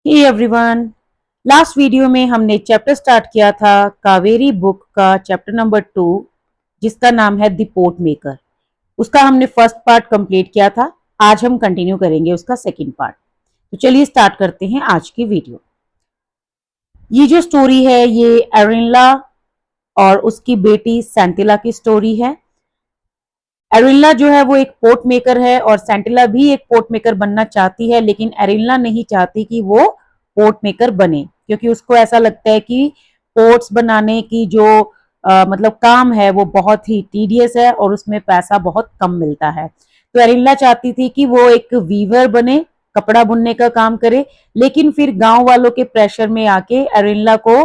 Hey everyone, last video में हमने chapter start किया था कावेरी बुक का चैप्टर नंबर 2 जिसका नाम है द पोट मेकर। उसका हमने फर्स्ट पार्ट कंप्लीट किया था। आज हम कंटिन्यू करेंगे उसका सेकंड पार्ट। तो चलिए स्टार्ट करते हैं आज की वीडियो। ये जो स्टोरी है ये एरिनला और उसकी बेटी सेंटिला की स्टोरी है। एरिनला जो है वो एक पोट मेकर है और सेंटिला भी एक पोट मेकर बनना चाहती है, लेकिन एरिनला नहीं चाहती कि वो पोट मेकर बने क्योंकि उसको ऐसा लगता है कि पोट्स बनाने की जो मतलब काम है वो बहुत ही टीडियस है और उसमें पैसा बहुत कम मिलता है। तो एरिनला चाहती थी कि वो एक वीवर बने, कपड़ा बुनने का काम करे, लेकिन फिर गांव वालों के प्रेशर में आके एरिनला को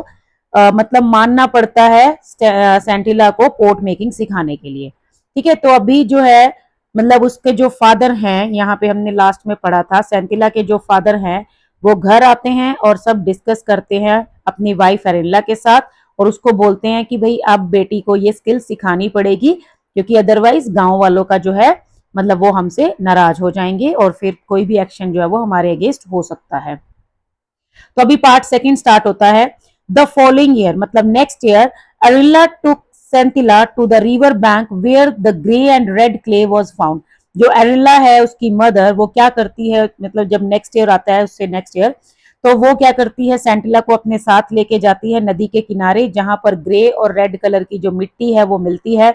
मतलब मानना पड़ता है सेंटिला को पोट मेकिंग सिखाने के लिए। ठीक है, तो अभी जो है मतलब उसके जो फादर हैं, यहाँ पे हमने लास्ट में पढ़ा था सेंटिला के जो फादर हैं वो घर आते हैं और सब डिस्कस करते हैं अपनी वाइफ एरिनला के साथ और उसको बोलते हैं कि भाई अब बेटी को ये स्किल सिखानी पड़ेगी क्योंकि अदरवाइज गांव वालों का जो है मतलब वो हमसे नाराज हो जाएंगे और फिर कोई भी एक्शन जो है वो हमारे अगेंस्ट हो सकता है। तो अभी पार्ट सेकंड स्टार्ट होता है। द फॉलोइंग ईयर मतलब next year Arenla took Sentila to the river bank where the grey and red clay was found. जो एरिनला है उसकी मदर वो क्या करती है, मतलब जब नेक्स्ट ईयर आता है उससे नेक्स्ट ईयर, तो वो क्या करती है सेंटिला को अपने साथ लेके जाती है नदी के किनारे जहां पर ग्रे और रेड कलर की जो मिट्टी है वो मिलती है।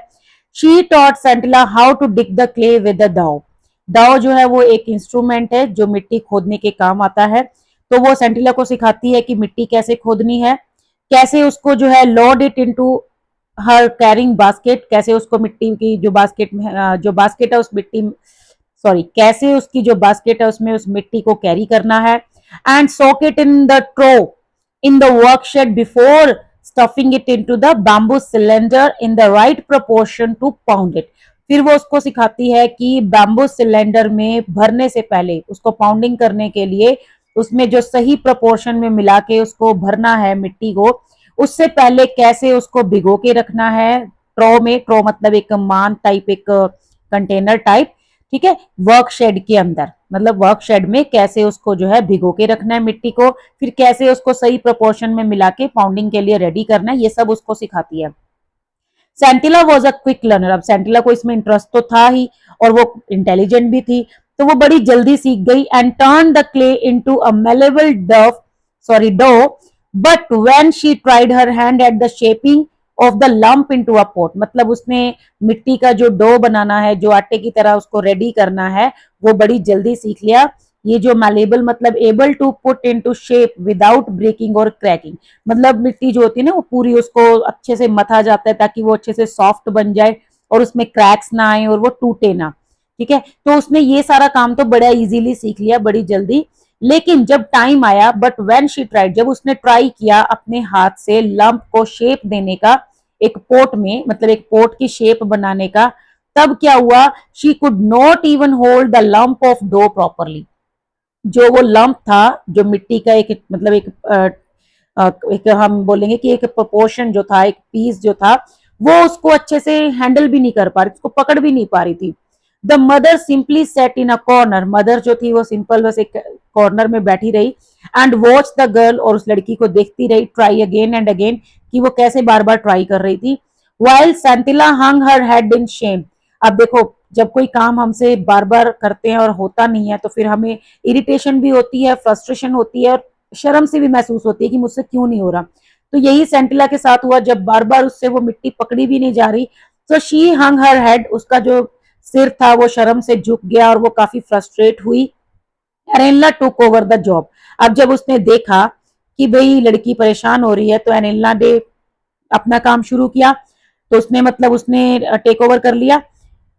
She taught Sentila how to dig the clay with the dao. Dao जो है वो एक इंस्ट्रूमेंट है जो मिट्टी खोदने के काम आता है। तो वो सेंटिला को सिखाती है कि मिट्टी कैसे खोदनी है, कैसे उसको जो है load it into her carrying basket, कैसे उसको मिट्टी की जो बास्केट में जो बास्केट है उस मिट्टी सॉरी कैसे उसकी जो बास्केट है उसमें उस मिट्टी को कैरी करना है। And soak it in the trough in the workshed before stuffing it into the bamboo cylinder in the right proportion to pound it. फिर वो उसको सिखाती है कि बैम्बू सिलेंडर में भरने से पहले उसको पाउंडिंग करने के लिए उसमें जो सही प्रोपोर्शन में मिला के उसको भरना है मिट्टी को, उससे पहले कैसे उसको भिगो के रखना है ट्रो में। ट्रो मतलब एक मान टाइप, एक कंटेनर टाइप, ठीक है, वर्क शेड के अंदर, मतलब वर्क शेड में कैसे उसको जो है भिगो के रखना है मिट्टी को, फिर कैसे उसको सही प्रोपोर्शन में मिला के पाउंडिंग के लिए रेडी करना है, ये सब उसको सिखाती है। सेंटिला वॉज अ क्विक लर्नर। अब सेंटिला को इसमें इंटरेस्ट तो था ही और वो इंटेलिजेंट भी थी, तो वो बड़ी जल्दी सीख गई। And turn the clay into a malleable dough, but when she tried her hand at the shaping of the lump into a pot, मतलब उसने मिट्टी का जो डो बनाना है, जो आटे की तरह उसको रेडी करना है, वो बड़ी जल्दी सीख लिया। ये जो मैलेबल मतलब able to put into shape without breaking और क्रैकिंग, मतलब मिट्टी जो होती है ना वो पूरी उसको अच्छे से मथा जाता है ताकि वो अच्छे से सॉफ्ट बन जाए और उसमें क्रैक्स ना आए और वो टूटे ना। ठीक है, तो उसने ये सारा काम तो बड़ा इजीली सीख लिया बड़ी जल्दी। लेकिन जब टाइम आया, बट व्हेन शी ट्राइड, जब उसने ट्राई किया अपने हाथ से लंप को शेप देने का एक पोट में, मतलब एक पोट की शेप बनाने का, तब क्या हुआ, she could not even hold the lump of dough properly. जो वो लंप था, जो मिट्टी का एक मतलब एक हम बोलेंगे कि एक प्रोपोर्शन जो था, एक पीस जो था, वो उसको अच्छे से हैंडल भी नहीं कर पा रही, उसको पकड़ भी नहीं पा रही थी। The mother simply set in a corner, mother जो थी वो सिंपल बस एक कॉर्नर में बैठी रही। एंड वॉच द गर्ल, और उस लड़की को देखती रही, ट्राई अगेन एंड अगेन, कि वो कैसे बार बार ट्राई कर रही थी। While Sentila hung her head in shame. अब देखो, जब कोई काम हमसे बार बार करते हैं और होता नहीं है तो फिर हमें इरिटेशन भी होती है, फ्रस्ट्रेशन होती है और शर्म से भी महसूस होती है कि मुझसे क्यों नहीं हो रहा। तो यही सेंटिला के साथ हुआ, जब बार बार उससे वो मिट्टी पकड़ी भी नहीं जा रही, तो शी हंग हर हेड, उसका जो सिर था वो शर्म से झुक गया और वो काफी फ्रस्ट्रेट हुई। एरेनला टुक ओवर द जॉब। अब जब उसने देखा कि भाई लड़की परेशान हो रही है तो एरेनला ने अपना काम शुरू किया, तो उसने मतलब उसने टेक ओवर कर लिया।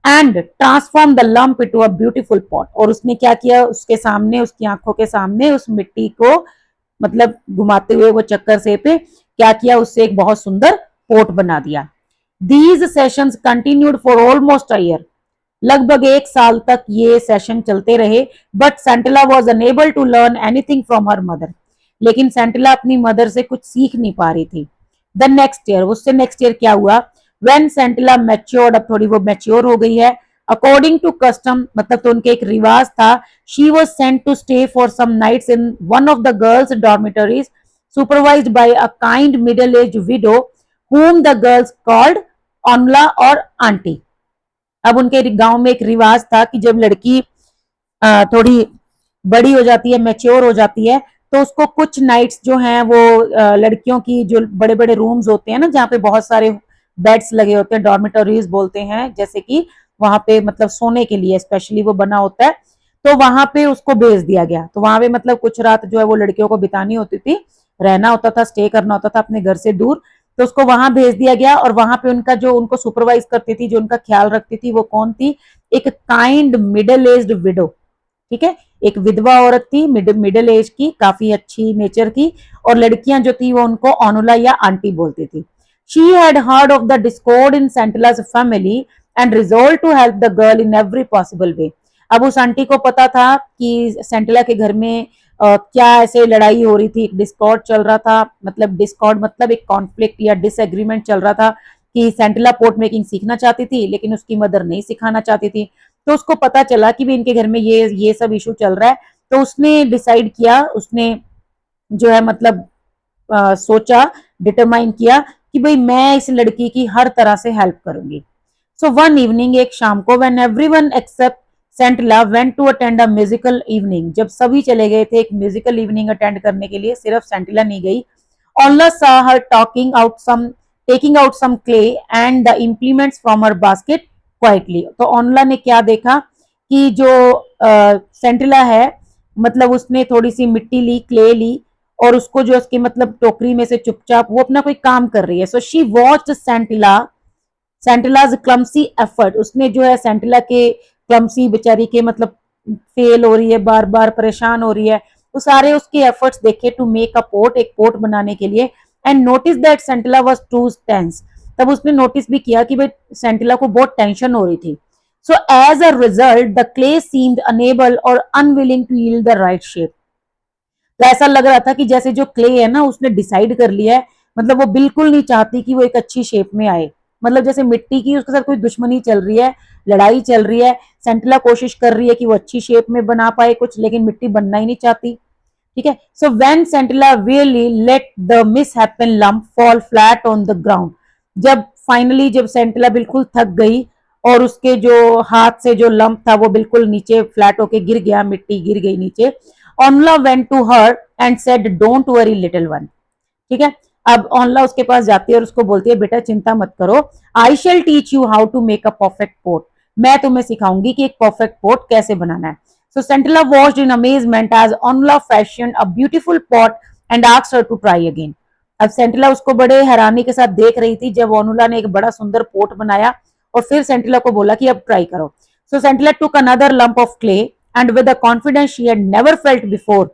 And transform the lump into a beautiful pot, और उसने क्या किया, उसके सामने, उसकी आंखों के सामने उस मिट्टी को मतलब घुमाते हुए वो चक्कर से पे क्या किया, उससे एक बहुत सुंदर पोट बना दिया। These sessions continued for almost a year. लगभग एक साल तक ये सेशन चलते रहे। But Sentila was unable to learn anything from her mother. लेकिन सेंटिला अपनी मदर से कुछ सीख नहीं पा रही थी। द नेक्स्ट ईयर, उससे नेक्स्ट ईयर क्या हुआ, वेन सेंटिला मैच्योर्ड, अब थोड़ी वो मैच्योर हो गई है, अकॉर्डिंग टू कस्टम, मतलब तो उनके एक रिवाज था, she was sent to stay for some nights in one of the girls dormitories supervised by a kind middle aged widow whom the girls called Onla और आंटी। अब उनके गांव में एक रिवाज था कि जब लड़की थोड़ी बड़ी हो जाती है, मैच्योर हो जाती है, तो उसको कुछ नाइट्स जो हैं वो लड़कियों की जो बड़े बड़े रूम्स होते हैं ना, जहाँ पे बहुत सारे बेड्स लगे होते हैं, डॉर्मेटरीज बोलते हैं, जैसे कि वहां पे मतलब सोने के लिए स्पेशली वो बना होता है, तो वहां पे उसको भेज दिया गया। तो वहां पे मतलब कुछ रात जो है वो लड़कियों को बितानी होती थी, रहना होता था, स्टे करना होता था अपने घर से दूर, तो उसको वहां भेज दिया गया। और वहां पे उनका जो उनको सुपरवाइज करती थी, जो उनका ख्याल रखती थी, वो कौन थी? एक काइंड मिडिल एज्ड विडो, ठीक है, एक विधवा औरत थी, मिडिल एज की, काफी अच्छी नेचर की, और लड़कियां जो थी वो उनको ऑनुला या आंटी बोलती थी। She had heard of the discord in Sentila's family and resolved to help the girl in every possible way. अब उस आंटी को पता था कि सेंटिला के घर में क्या ऐसे लड़ाई हो रही थी, एक डिस्कॉर्ड चल रहा था, मतलब डिस्कॉर्ड मतलब एक कॉन्फ्लिक्ट या डिसएग्रीमेंट चल रहा था कि सेंटिला पोर्ट मेकिंग सीखना चाहती थी लेकिन उसकी मदर नहीं सिखाना चाहती थी। तो उसको पता चला कि भी इनके घर में ये सब इशू चल रहा है, तो उसने डिसाइड किया, उसने जो है मतलब सोचा, डिटरमाइन किया कि भाई मैं इस लड़की की हर तरह से हेल्प करूंगी। सो वन इवनिंग, एक शाम को, when everyone except Sentila went to attend a musical evening, जब सभी चले गए थे एक म्यूजिकल इवनिंग अटेंड करने के लिए, सिर्फ सेंटिला नहीं गई। Onla saw her talking out some taking out some clay and the implements from her basket quietly. तो ऑनला ने क्या देखा कि जो सेंटिला है, मतलब उसने थोड़ी सी मिट्टी ली, क्ले ली, और उसको जो उसकी मतलब टोकरी में से चुपचाप वो अपना कोई काम कर रही है। So she watched Sentila's clumsy effort, उसने जो है सेंटिला के क्लम्सी बेचारी के मतलब फेल हो रही है, बार बार परेशान हो रही है, वो सारे उसके एफर्ट्स देखे टू मेक अ पोर्ट, एक पोर्ट बनाने के लिए। And notice that Sentila was too tense, तब उसने नोटिस भी किया कि भाई सेंटिला को बहुत टेंशन हो रही थी। So as a result the clay seemed unable और unwilling to yield the right shape. तो ऐसा लग रहा था कि जैसे जो क्ले है ना, उसने डिसाइड कर लिया है, मतलब वो बिल्कुल नहीं चाहती कि वो एक अच्छी शेप में आए, मतलब जैसे मिट्टी की उसके साथ कोई दुश्मनी चल रही है, लड़ाई चल रही है। सेंटिला कोशिश कर रही है कि वो अच्छी शेप में बना पाए कुछ, लेकिन मिट्टी बनना ही नहीं चाहती, ठीक है। So when Sentila really let the misshapen lump fall flat on the ground, जब फाइनली जब सेंटिला बिल्कुल थक गई और उसके जो हाथ से जो लंप था वो बिल्कुल नीचे फ्लैट होके गिर गया, मिट्टी गिर गई नीचे, Onla went to her and said don't worry little one, ठीक है। अब ऑनला उसके पास जाती है और उसको बोलती है बेटा चिंता मत करो, I shall teach you how to make a perfect pot, मैं तुम्हें सिखाऊंगी कि एक परफेक्ट पोर्ट कैसे बनाना है। So Sentila watched in amazement as Onla fashion a beautiful pot and asked her to try again. अब सेंटिला उसको बड़े हैरानी के साथ देख रही थी जब ओनुला ने एक बड़ा सुंदर पोर्ट बनाया, और फिर सेंटिला को बोला कि अब ट्राई करो। So Sentila took another lump of clay and with a confidence she had never felt before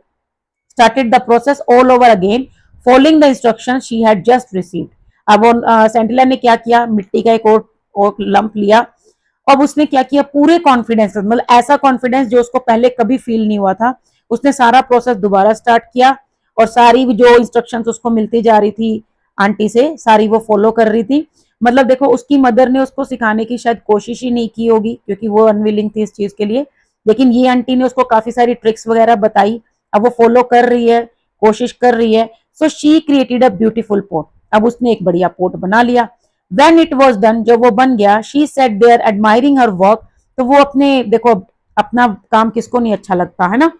started the process all over again following the instructions she had just received। अब सेंटिला ने क्या किया, मिट्टी का एक और लंप लिया, अब उसने क्या किया, पूरे कॉन्फिडेंस, मतलब ऐसा कॉन्फिडेंस जो उसको पहले कभी फील नहीं हुआ था, उसने सारा प्रोसेस दोबारा स्टार्ट किया, और सारी जो इंस्ट्रक्शंस उसको मिलती जा रही थी आंटी से, सारी वो फॉलो कर रही थी। मतलब देखो उसकी मदर ने उसको सिखाने की शायद कोशिश ही नहीं की होगी क्योंकि वो अनविलिंग थी इस चीज के लिए, लेकिन ये आंटी ने उसको काफी सारी ट्रिक्स वगैरह बताई, अब वो फॉलो कर रही है, कोशिश कर रही है। So she created a beautiful pot, अब उसने एक बढ़िया पोट बना लिया। व्हेन इट वाज डन, जब वो बन गया, she sat there admiring her work, तो वो अपने देखो अपना काम किसको नहीं अच्छा लगता है ना,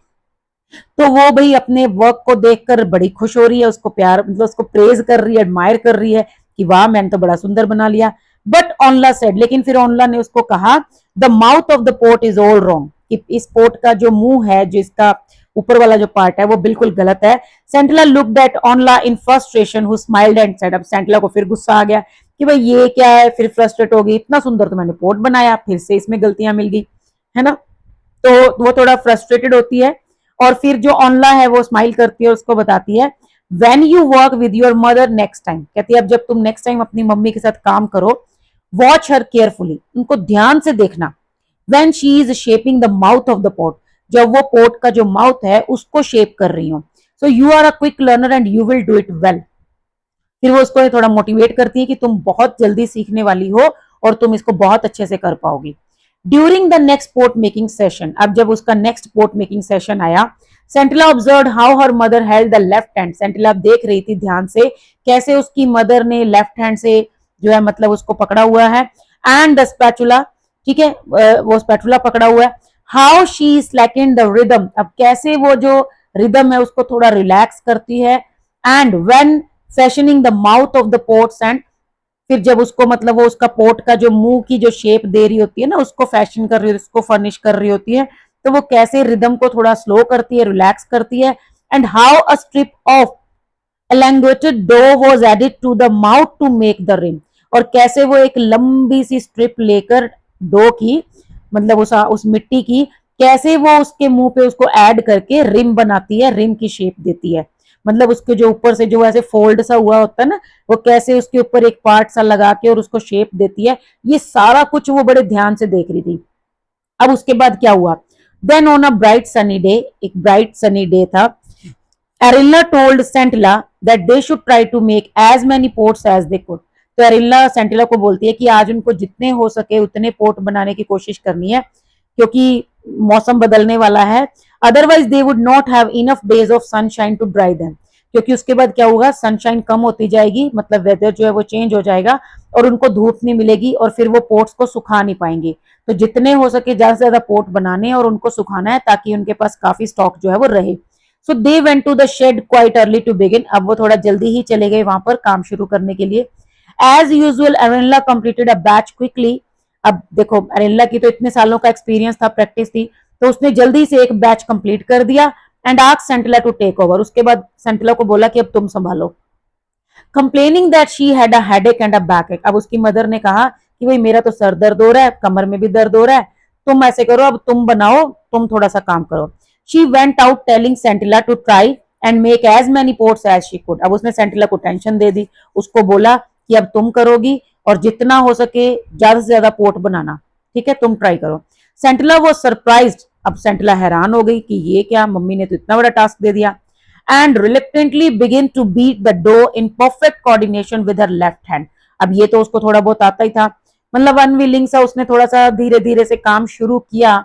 तो वो भाई अपने वर्क को देखकर बड़ी खुश हो रही है, उसको प्यार मतलब उसको प्रेज कर रही है, एडमायर कर रही है कि वाह मैंने तो बड़ा सुंदर बना लिया। बट ऑनला सेड, लेकिन फिर ऑनला ने उसको कहा the mouth of the pot is all wrong, कि इस पोट का जो मुंह है, जो इसका ऊपर वाला जो पार्ट है वो बिल्कुल गलत है। Sentila looked at Onla in frustration who smiled and said, अब सेंटिला को फिर गुस्सा आ गया कि भाई ये क्या है, फिर फ्रस्ट्रेट हो गई, इतना सुंदर तो मैंने पोट बनाया, फिर से इसमें गलतियां मिल गई, है ना। तो वो थोड़ा फ्रस्ट्रेटेड होती है, और फिर जो ऑनला है वो स्माइल करती है, उसको बताती है when you work with your mother next time, कहती है अब जब तुम नेक्स्ट टाइम अपनी मम्मी के साथ काम करो, वॉच हर केयरफुली, उनको ध्यान से देखना, when she is shaping the mouth of the pot, जब वो पोट का जो माउथ है उसको शेप कर रही हो, so you are a quick learner and you will do it well. फिर वो उसको थोड़ा मोटिवेट करती है कि तुम बहुत जल्दी सीखने वाली हो और तुम इसको बहुत अच्छे से कर पाओगी। During the next pot making session, अब जब उसका नेक्स्ट पोर्ट मेकिंग सेशन आया, Sentila observe how her mother held the left hand, Sentila देख रही थी ध्यान से कैसे उसकी मदर ने लेफ्ट हैंड से जो है मतलब उसको पकड़ा हुआ है, एंड द स्पैचुला, ठीक है वो स्पैचुला पकड़ा हुआ है, how she slackened the rhythm, अब कैसे वो जो रिदम है उसको थोड़ा रिलैक्स करती है, and when fashioning the mouth of the ports, and फिर जब उसको मतलब वो उसका पोर्ट का जो मुंह की जो शेप दे रही होती है ना, उसको फैशन कर रही होती है, उसको फर्निश कर रही होती है, तो वो कैसे रिदम को थोड़ा स्लो करती है, रिलैक्स करती है, and how a strip of elongated dough was added to the mouth to make the rim, और कैसे वो एक लंबी सी स्ट्रिप लेकर डो की मतलब उस मिट्टी की कैसे वो उसके मुंह पे उसको ऐड करके रिम बनाती है, रिम की शेप देती है, मतलब उसके जो ऊपर से जो ऐसे फोल्ड सा हुआ होता है ना, वो कैसे उसके ऊपर एक पार्ट सा लगा के और उसको शेप देती है, ये सारा कुछ वो बड़े ध्यान से देख रही थी। अब उसके बाद क्या हुआ, then on a bright sunny day, एक ब्राइट सनी डे था, एरिल्ला told Sentila that they should try to make as many pots as they could, तो एरिल्ला सेंटिला को बोलती है कि आज उनको जितने हो सके उतने पोर्ट बनाने की कोशिश करनी है क्योंकि मौसम बदलने वाला है, otherwise they would not have enough days of sunshine to dry them, क्योंकि उसके बाद क्या होगा, सनशाइन कम होती जाएगी, मतलब वेदर जो है वो चेंज हो जाएगा और उनको धूप नहीं मिलेगी और फिर वो पोर्ट्स को सुखा नहीं पाएंगे, तो जितने हो सके ज्यादा से ज्यादा पोर्ट बनाने और उनको सुखाना है ताकि उनके पास काफी स्टॉक जो है वो रहे। So they went to the shed quite early to begin, अब वो थोड़ा जल्दी ही चले गए वहां पर काम शुरू करने के लिए। As usual Arenla completed a batch quickly, अब देखो एरेनला की तो इतने सालों का एक्सपीरियंस था, प्रैक्टिस थी, तो उसने जल्दी से एक बैच कंप्लीट कर दिया, and asked Sentila to take over, उसके बाद सेंटिला को बोला कि अब तुम संभालो। Complaining that she had a headache and a backache, अब उसकी मदर ने कहा कि भाई मेरा तो सर दर्द हो रहा है, कमर में भी दर्द हो रहा है, तुम ऐसे करो अब तुम बनाओ, तुम थोड़ा सा काम करो। She went out telling Sentila to try and make as many pots as she could, अब उसने सेंटिला को टेंशन दे दी, उसको बोला कि अब तुम करोगी और जितना हो सके ज्यादा से ज्यादा पोर्ट बनाना, ठीक है तुम ट्राई करो। सेंटिला वो सरप्राइज्ड, अब सेंटिला हैरान हो गई कि ये क्या, मम्मी ने तो इतना बड़ा टास्क दे दिया, and reluctantly begin to beat the dough in perfect coordination with her left hand, अब ये तो उसको थोड़ा बहुत आता ही था, मतलब अनविलिंग सा उसने थोड़ा सा धीरे धीरे से काम शुरू किया,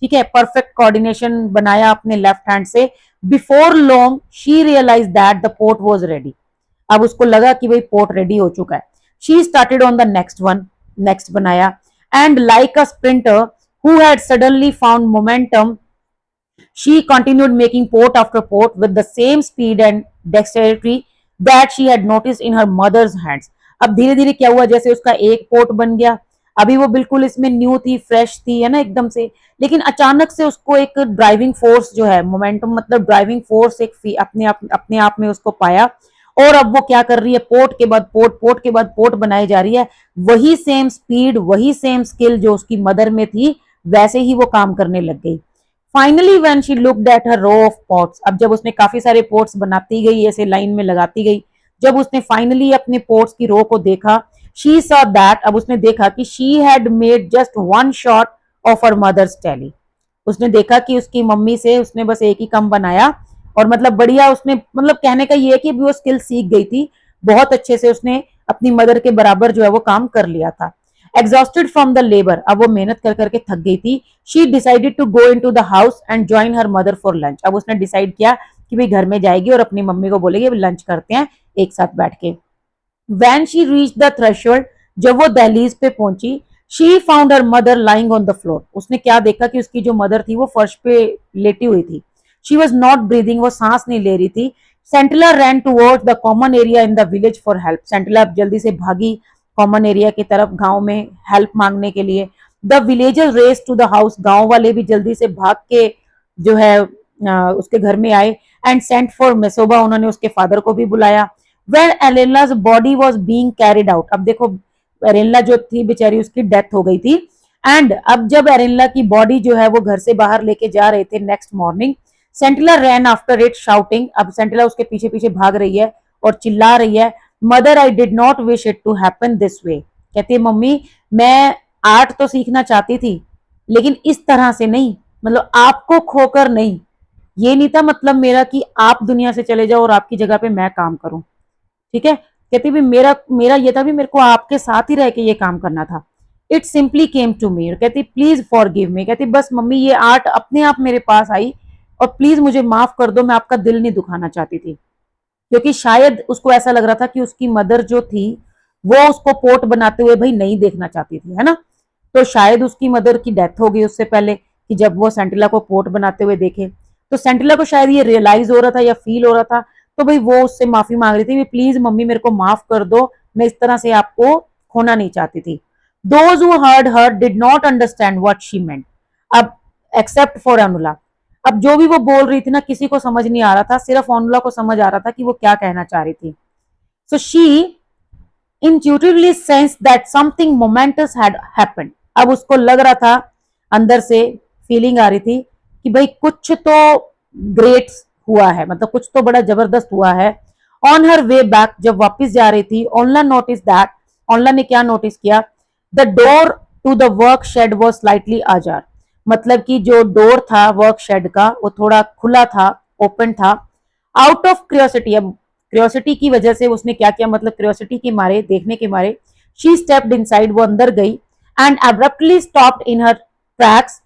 ठीक है परफेक्ट कोऑर्डिनेशन बनाया अपने लेफ्ट हैंड से। Before long she realise that the pot was ready, अब उसको लगा कि भाई पोर्ट रेडी हो चुका है। She started on the next one, next बनाया, and like a sprinter who had suddenly found momentum, she continued making port after port with the same speed and dexterity that she had noticed in her mother's hands. अब धीरे धीरे क्या हुआ, जैसे उसका एक port बन गया, अभी वो बिल्कुल इसमें न्यू थी, फ्रेश थी, है ना एकदम से, लेकिन अचानक से उसको एक ड्राइविंग फोर्स जो है, मोमेंटम मतलब ड्राइविंग फोर्स एक अपने आप में उसको पाया, और अब वो क्या कर रही है, पोर्ट के बाद पोर्ट, पोर्ट के बाद पोर्ट बनाई जा रही है, वही सेम स्पीड, वही सेम स्किल जो उसकी मदर में थी, वैसे ही वो काम करने लग गई। Finally when she looked at her row of pots, अब जब उसने काफी सारे पॉट्स बनाती गई, ऐसे लाइन में लगाती गई, जब उसने फाइनली अपने पॉट्स की रो को देखा, शी सॉ दैट, अब उसने देखा कि she had made just one short of her mother's tally, उसने देखा कि उसकी मम्मी से उसने बस एक ही कम बनाया, और मतलब बढ़िया उसने, मतलब कहने का ये है कि वो स्किल सीख गई थी, बहुत अच्छे से उसने अपनी मदर के बराबर जो है वो काम कर लिया था। एग्जॉस्टेड फ्रॉम द लेबर, अब वो मेहनत कर करके थक गई थी, she decided to go into the house and join her mother for lunch, अब उसने डिसाइड किया कि भाई घर में जाएगी और अपनी मम्मी को बोलेगी लंच करते हैं एक साथ बैठ के। When she reached the threshold, जब वो दहलीज पे पहुंची, she found her mother lying on the floor, उसने क्या देखा कि उसकी जो मदर थी वो फर्श पे लेटी हुई थी। She was not breathing, वो सांस नहीं ले रही थी। सेंटिला ran towards the common area in the village for help, सेंटिला जल्दी से भागी कॉमन एरिया की तरफ, गांव में हेल्प मांगने के लिए। The villagers race to the house, गांव वाले भी जल्दी से भाग के जो है उसके घर में आए, एंड सेंट फॉर मेसोबा, उन्होंने उसके फादर को भी बुलाया। When Arella's body was being carried out, अब देखो एरेला जो थी बेचारी उसकी डेथ हो गई थी, एंड अब जब एरेला की बॉडी जो है वो घर से बाहर लेके जा रहे थे next morning, Sentila ran after it shouting, अब सेंटिला उसके पीछे पीछे भाग रही है और चिल्ला रही है, mother I did not wish it to happen this way, कहती है मम्मी मैं आर्ट तो सीखना चाहती थी लेकिन इस तरह से नहीं, मतलब आपको खोकर नहीं, ये नहीं था मतलब मेरा कि आप दुनिया से चले जाओ और आपकी जगह पे मैं काम करूं, ठीक है, कहती भी मेरा मेरा ये था भी मेरे को आपके साथ ही रह के ये काम करना था, it simply came to me, कहती प्लीज फॉरगिव मी, कहती बस मम्मी ये आर्ट अपने आप मेरे पास आई और प्लीज मुझे माफ कर दो, मैं आपका दिल नहीं दुखाना चाहती थी। क्योंकि शायद उसको ऐसा लग रहा था कि उसकी मदर जो थी वो उसको पोर्ट बनाते हुए भाई नहीं देखना चाहती थी, है ना। तो शायद उसकी मदर की डेथ हो गई उससे पहले कि जब वो सेंटिला को पोर्ट बनाते हुए देखे, तो सेंटिला को शायद ये रियलाइज हो रहा था या फील हो रहा था, तो भाई वो उससे माफी मांग रही थी, प्लीज मम्मी मेरे को माफ कर दो, मैं इस तरह से आपको खोना नहीं चाहती थी। Those who heard her did not understand what she meant, अब एक्सेप्ट फॉर अनुला, अब जो भी वो बोल रही थी ना किसी को समझ नहीं आ रहा था, सिर्फ अनुला को समझ आ रहा था कि वो क्या कहना चाह रही थी। So she intuitively sensed that something momentous had happened, अब उसको लग रहा था, अंदर से फीलिंग आ रही थी कि भाई कुछ तो ग्रेट हुआ है, मतलब कुछ तो बड़ा जबरदस्त हुआ है। ऑन हर वे बैक, जब वापस जा रही थी, ऑनला नोटिस दैट, ऑनला ने क्या नोटिस किया, the door to the work shed was slightly ajar, मतलब कि जो डोर था वर्क शेड का वो थोड़ा खुला था, ओपन था। आउट ऑफ क्यूरियोसिटी, अब क्यूरियोसिटी की वजह से उसने क्या किया, मतलब क्यूरियोसिटी के मारे, देखने के मारे, शी स्टेप्ड इनसाइड, वो अंदर गई, and abruptly stopped in her tracks,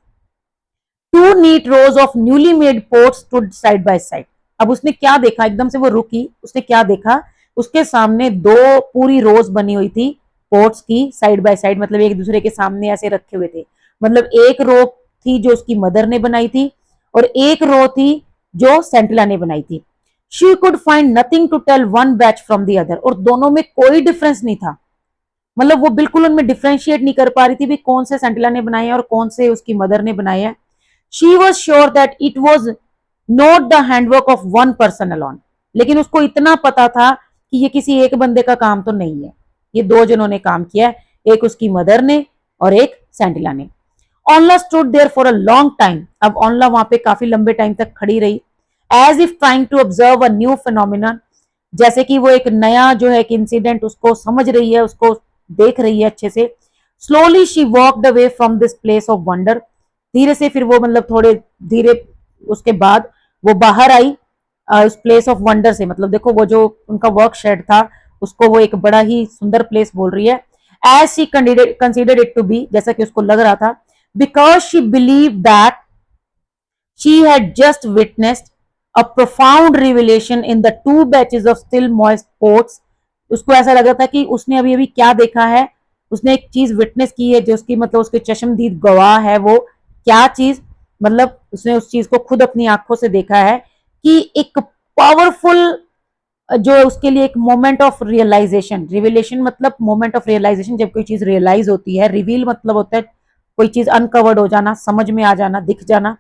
two neat rows of newly made pots stood side by side. अब उसने क्या देखा, एकदम से वो रुकी, उसने क्या देखा, उसके सामने दो पूरी रोज बनी हुई थी पोट्स की, साइड बाय साइड, मतलब एक दूसरे के सामने ऐसे रखे हुए थे, मतलब एक रो थी जो उसकी मदर ने बनाई थी और एक रो थी जो सेंटिला ने बनाई थी। She could find nothing to tell one batch from the other, और दोनों में कोई डिफरेंस नहीं था, मतलब वो बिल्कुल उनमें डिफ्रेंशिएट नहीं कर पा रही थी भी कौन से सेंटिला ने बनाए हैं और कौन से उसकी मदर ने बनाए हैं। She was sure that it was not the handwork of one person alone, लेकिन उसको इतना पता था कि ये किसी एक बंदे का काम तो नहीं है, ये दो जनों ने काम किया है, एक उसकी मदर ने और एक सेंटिला ने। Onla stood there for a long time, अब ऑनला वहां पे काफी लंबे टाइम तक खड़ी रही, as if trying to observe a new phenomena, जैसे कि वो एक नया जो है एक इंसिडेंट उसको समझ रही है, उसको देख रही है अच्छे से। Slowly she walked away from this place of wonder, धीरे से फिर वो मतलब थोड़े धीरे उसके बाद वो बाहर आई उस प्लेस ऑफ वंडर से, मतलब देखो वो जो उनका वर्क शेड था उसको वो एक बड़ा ही सुंदर प्लेस बोल रही है। As she considered it to be, जैसा कि उसको लग रहा था, because she believe that she had just witnessed a profound revelation in the two batches of still moist pots, उसको ऐसा लगा था कि उसने अभी अभी क्या देखा है, उसने एक चीज विटनेस की है जो उसकी मतलब उसके चश्मदीद गवाह है, वो क्या चीज, मतलब उसने उस चीज को खुद अपनी आंखों से देखा है कि एक पावरफुल जो उसके लिए एक मोमेंट ऑफ रियलाइजेशन, रिविलेशन मतलब मोमेंट ऑफ रियलाइजेशन, जब कोई चीज रियलाइज होती है, रिवील मतलब होता है कोई चीज अनकवर्ड हो जाना, समझ में आ जाना, दिख जाना,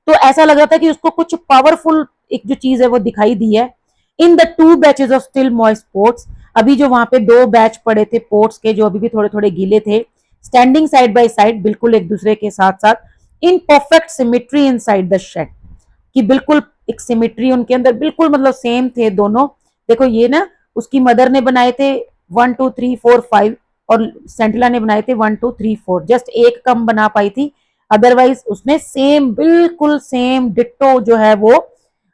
तो ऐसा लग रहा था कि उसको कुछ पावरफुल एक जो चीज है वो दिखाई दी है। In the two batches of still moist ports, अभी जो वहां पे दो बैच पड़े थे पोर्ट्स के जो अभी भी थोड़े थोड़े गीले थे, स्टैंडिंग साइड बाय साइड, बिल्कुल एक दूसरे के साथ साथ, in perfect symmetry inside the shed, कि बिल्कुल एक सिमेट्री उनके अंदर बिल्कुल मतलब सेम थे दोनों। देखो ये ना उसकी मदर ने बनाए थे 1 2 3 4 5 और सेंटिला ने बनाए थे 1 2 3 4, जस्ट एक कम बना पाई थी, अदरवाइज उसने सेम बिल्कुल सेम डिट्टो जो है वो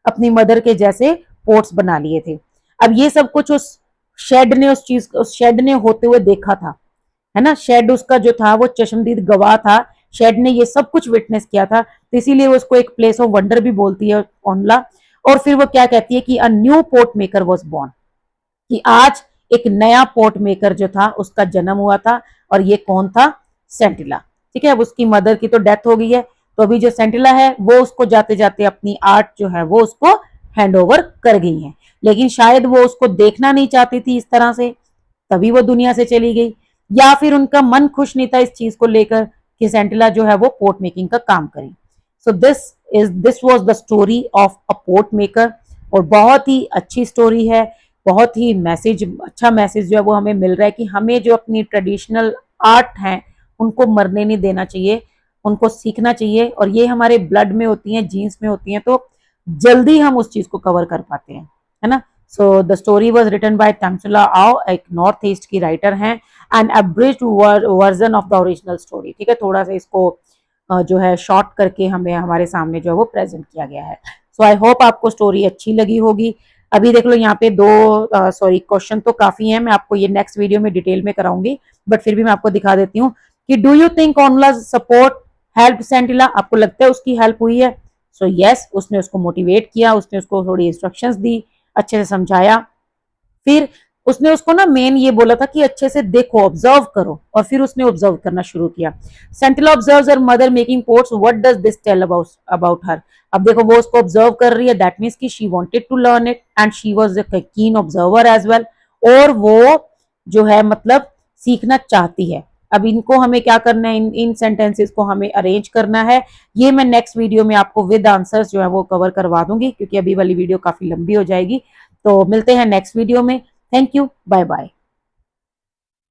अपनी मदर के जैसे पोर्ट्स बना लिए थे। अब ये सब कुछ उस शेड ने उस शेड ने होते हुए देखा था, है ना, शेड उसका जो था वो चश्मदीद गवाह था, शेड ने ये सब कुछ विटनेस किया था, तो इसीलिए वो उसको एक प्लेस ऑफ वंडर भी बोलती है ऑनला। और फिर वो क्या कहती है कि a new port maker was born, कि आज एक नया पोर्ट मेकर जो था उसका जन्म हुआ था, और ये कौन था, सेंटिला। ठीक है, अब उसकी मदर की तो डेथ हो गई है, तो अभी जो सेंटिला है वो उसको जाते जाते अपनी आर्ट जो है वो उसको हैंड ओवर कर गई है, लेकिन शायद वो उसको देखना नहीं चाहती थी इस तरह से, तभी वो दुनिया से चली गई, या फिर उनका मन खुश नहीं था इस चीज को लेकर कि सेंटिला जो है वो पोर्ट मेकिंग का काम करे। So this was the story of a port maker, और बहुत ही अच्छी स्टोरी है, बहुत ही मैसेज, अच्छा मैसेज जो है वो हमें मिल रहा है कि हमें जो अपनी ट्रेडिशनल आर्ट हैं उनको मरने नहीं देना चाहिए, उनको सीखना चाहिए, और ये हमारे ब्लड में होती हैं, जीन्स में होती हैं, तो जल्दी हम उस चीज को कवर कर पाते हैं, है ना। So the story was written by Temsula Ao, एक नॉर्थ ईस्ट की राइटर हैं, and abridged version of the original story. ठीक है, थोड़ा सा इसको जो है शॉर्ट करके हमें हमारे सामने जो है वो प्रेजेंट किया गया है। सो आई होप आपको स्टोरी अच्छी लगी होगी। अभी देख लो यहाँ पे दो सॉरी क्वेश्चन तो काफी हैं, मैं आपको ये नेक्स्ट वीडियो में डिटेल में कराऊंगी, बट फिर भी मैं आपको दिखा देती हूँ कि do you think Onla support help Sentila, आपको लगता है उसकी हेल्प हुई है? सो यस, उसने उसको मोटिवेट किया, उसने उसको थोड़ी इंस्ट्रक्शंस दी, अच्छे से समझाया। फिर उसने उसको ना मेन ये बोला था कि अच्छे से देखो, ऑब्जर्व करो, और फिर उसने ऑब्जर्व करना शुरू किया। Sentila observes her mother making pots, what does this tell about her? अब देखो वो उसको ऑब्जर्व कर रही है, दैट मीन्स कि she wanted to learn it and she was a keen observer as well, और वो जो है मतलब सीखना चाहती है। अब इनको हमें क्या करना है, इन सेंटेंसेस को हमें अरेंज करना है। ये मैं नेक्स्ट वीडियो में आपको विद आंसर्स जो है वो कवर करवा दूंगी, क्योंकि अभी वाली वीडियो काफी लंबी हो जाएगी। तो मिलते हैं नेक्स्ट वीडियो में। Thank you, bye bye.